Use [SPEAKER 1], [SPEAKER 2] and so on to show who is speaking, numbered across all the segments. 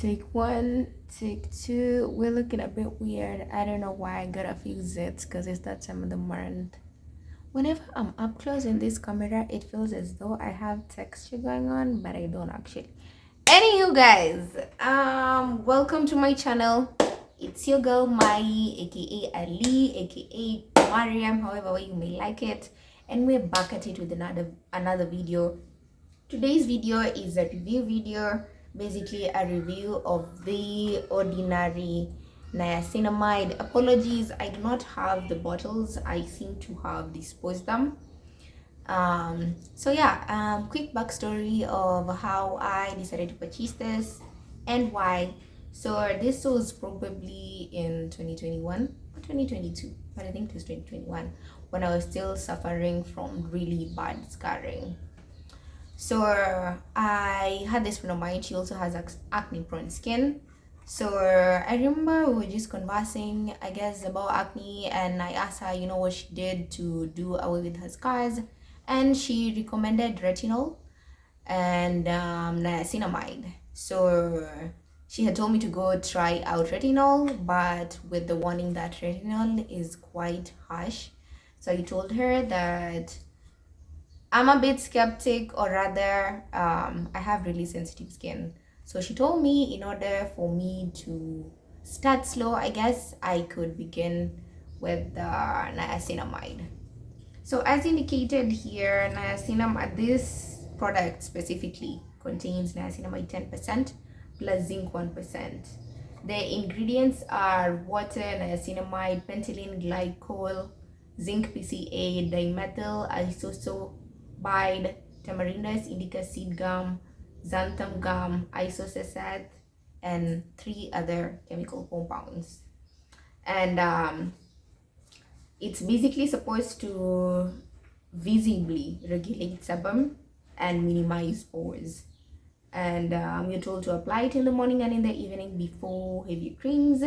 [SPEAKER 1] Take one, take two. We're looking a bit weird. I don't know why I got a few zits because it's that time of the month. Whenever I'm up close in this camera, it feels as though I have texture going on, but I don't actually. Anywho, guys, welcome to my channel. It's your girl Mai, aka Ali, aka Mariam, however way you may like it, and we're back at it with another video. Today's video is a review video, basically a review of the Ordinary Niacinamide. Apologies, I do not have the bottles. I seem to have disposed them. Quick backstory of how I decided to purchase this and why. So this was probably in 2021 or 2022, but I think it was 2021 when I was still suffering from really bad scarring. So I had this friend of mine. She also has acne prone skin. So I remember we were just conversing, I guess, about acne, and I asked her, what she did to do away with her scars, and she recommended retinol and niacinamide. So she had told me to go try out retinol, but with the warning that retinol is quite harsh. So I told her that I'm a bit skeptic, or rather, I have really sensitive skin. So she told me in order for me to start slow, I guess I could begin with the niacinamide. So as indicated here, niacinamide, this product specifically contains niacinamide 10% plus zinc 1%. The ingredients are water, niacinamide, pentylene glycol, zinc PCA, dimethyl isosabide, tamarindus indica seed gum, xanthan gum, isosacet, and 3 other chemical compounds. And it's basically supposed to visibly regulate sebum and minimize pores. And you're told to apply it in the morning and in the evening before heavy creams.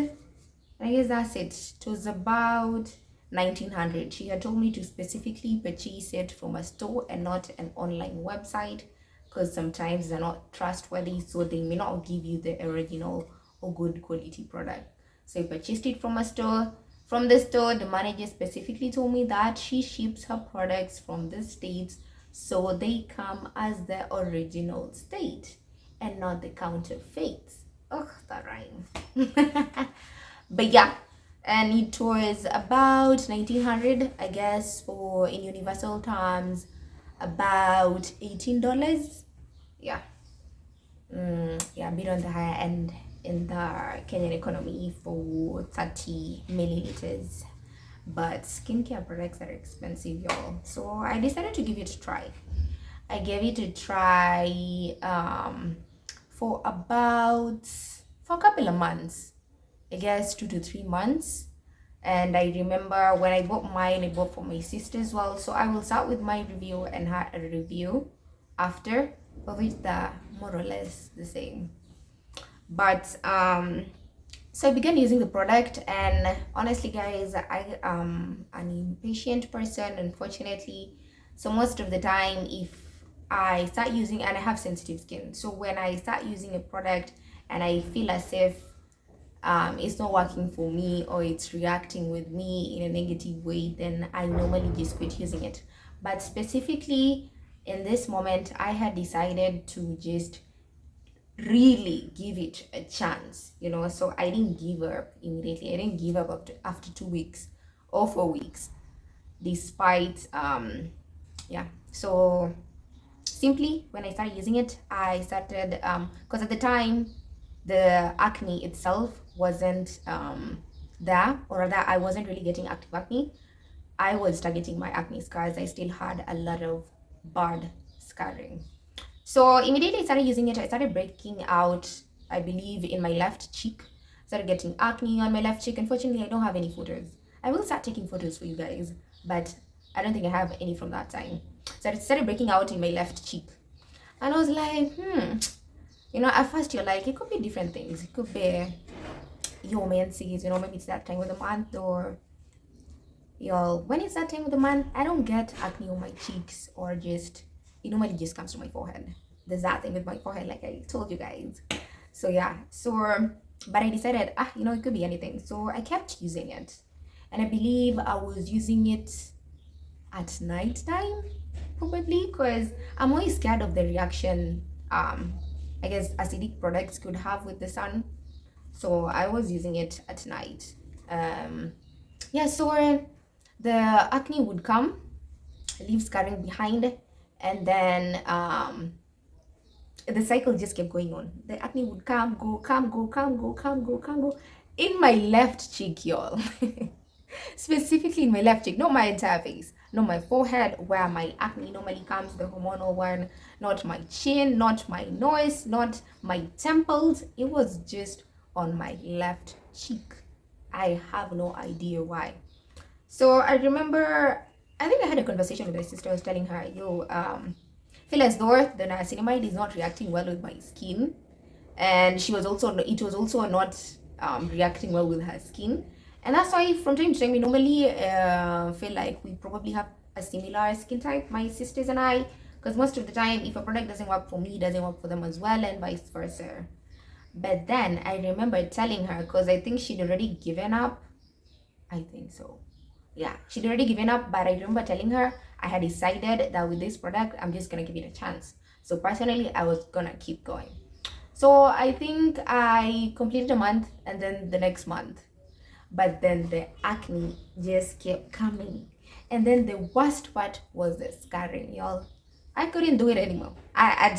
[SPEAKER 1] I guess that's it. It was about 1900. She had told me to specifically purchase it from a store and not an online website, because sometimes they're not trustworthy, so they may not give you the original or good quality product. So I purchased it from a store. From the store, the manager specifically told me that she ships her products from the States, so they come as the original state and not the counterfeits. Ugh, that rhyme. But yeah, and it was about 1900, I guess, for in universal terms about $18. Yeah, a bit on the higher end in the Kenyan economy for 30 milliliters. But skincare products are expensive, y'all. So I decided to give it a try. I gave it a try for a couple of months, I guess 2 to 3 months. And I remember when I bought mine, I bought for my sister as well. So I will start with my review and her review after, of which they're more or less the same. But so I began using the product, and honestly, guys, I am an impatient person, unfortunately. So most of the time, if I start using, and I have sensitive skin, so when I start using a product and I feel as if it's not working for me, or it's reacting with me in a negative way, then I normally just quit using it. But specifically in this moment, I had decided to just really give it a chance, so I didn't give up immediately. I didn't give up after 2 weeks or 4 weeks, despite so simply when I started using it, I started because at the time the acne itself wasn't there, or rather I wasn't really getting active acne. I was targeting my acne scars. I still had a lot of bad scarring. So immediately I started using it. I started breaking out, I believe, in my left cheek. Started getting acne on my left cheek. Unfortunately, I don't have any photos. I will start taking photos for you guys, but I don't think I have any from that time. So I started breaking out in my left cheek. And I was like, at first you're like, it could be different things. It could be your menses, maybe it's that time of the month, or when it's that time of the month, I don't get acne on my cheeks, or just, it normally just comes to my forehead. There's that thing with my forehead, like I told you guys. So yeah, so but I decided, it could be anything. So I kept using it, and I believe I was using it at night time, probably because I'm always scared of the reaction. I guess acidic products could have with the sun, so I was using it at night. Um, yeah, so the acne would come, leave scarring behind, and then the cycle just kept going on. The acne would come, go, come, go, come, go, come, go, come, go. In my left cheek, y'all. Specifically in my left cheek, not my entire face, not my forehead where my acne normally comes, the hormonal one, not my chin, not my nose, not my temples. It was just on my left cheek. I have no idea why. So I remember, I think I had a conversation with my sister. I was telling her, yo, feel as though the niacinamide is not reacting well with my skin, and it was also not reacting well with her skin, and that's why from time to time we normally feel like we probably have a similar skin type, my sisters and I, because most of the time if a product doesn't work for me, it doesn't work for them as well, and vice versa. But then I remember telling her, because I think she'd already given up. I think so. Yeah, she'd already given up, but I remember telling her I had decided that with this product, I'm just gonna give it a chance. So personally, I was gonna keep going. So I think I completed a month and then the next month. But then the acne just kept coming. And then the worst part was the scarring, y'all. I couldn't do it anymore. I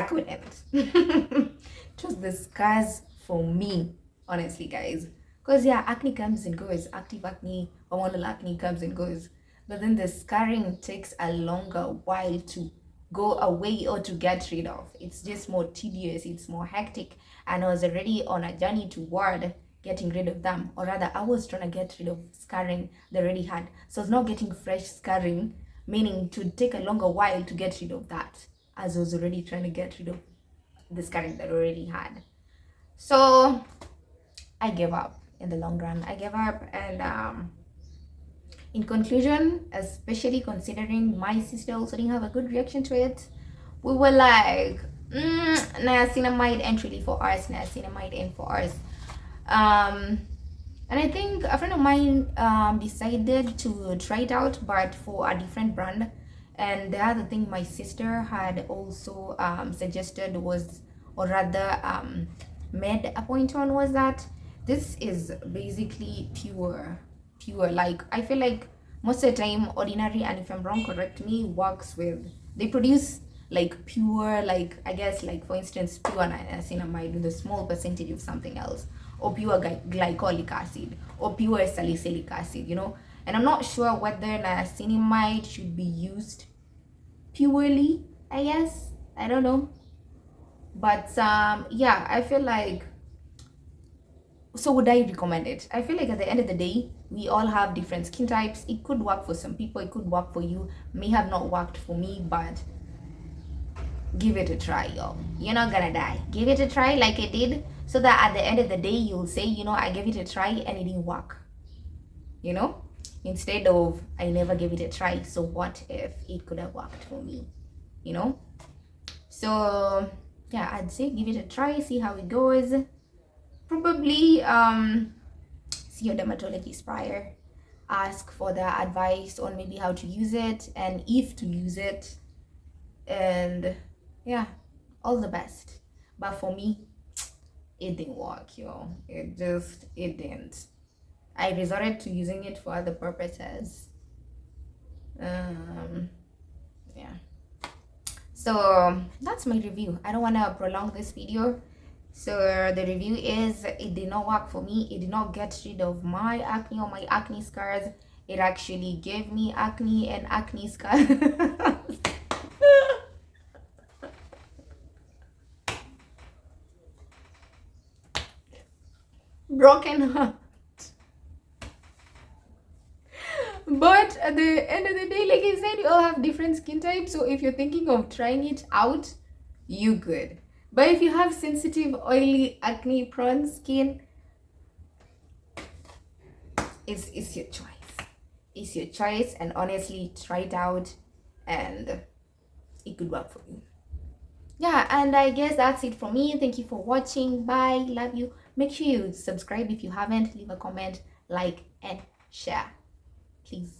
[SPEAKER 1] couldn't. It was the scars for me, honestly, guys. Because yeah, acne comes and goes. Active acne, hormonal acne comes and goes. But then the scarring takes a longer while to go away or to get rid of. It's just more tedious, it's more hectic. And I was already on a journey toward getting rid of them. Or rather, I was trying to get rid of scarring they already had. So I was not getting fresh scarring, meaning to take a longer while to get rid of that, as I was already trying to get rid of the scarring that I already had. So I gave up in the long run. I gave up, and in conclusion, especially considering my sister also didn't have a good reaction to it, we were like, niacinamide ain't really for us, niacinamide ain't for us. And I think a friend of mine decided to try it out, but for a different brand. And the other thing my sister had also suggested was, or rather made a point on, was that this is basically pure. Like, I feel like most of the time Ordinary, and if I'm wrong, correct me, works with, they produce like pure, like I guess, like for instance, pure niacinamide with a small percentage of something else, or pure glycolic acid, or pure salicylic acid, and I'm not sure whether niacinamide should be used purely, I guess, I don't know. But yeah, I feel like, so would I recommend it? I feel like at the end of the day, we all have different skin types. It could work for some people, it could work for you, may have not worked for me, but give it a try, y'all. You're not gonna die. Give it a try like I did, so that at the end of the day you'll say, I gave it a try and it didn't work, instead of I never gave it a try, so what if it could have worked for me, so yeah, I'd say give it a try, see how it goes. Probably see your dermatologist prior, ask for their advice on maybe how to use it and if to use it, and yeah, all the best. But for me, it didn't work, yo. It didn't. I resorted to using it for other purposes. Yeah, so that's my review. I don't want to prolong this video. So the review is, it did not work for me. It did not get rid of my acne or my acne scars. It actually gave me acne and acne scars. Broken heart. But at the end of the day, like I said, you all have different skin types. So if you're thinking of trying it out, you could. But if you have sensitive, oily, acne prone skin, it's your choice. It's your choice, and honestly, try it out and it could work for you. yeah, and I guess that's it for me. Thank you for watching. Bye. Love you. Make sure you subscribe if you haven't. Leave a comment, like, and share. Please.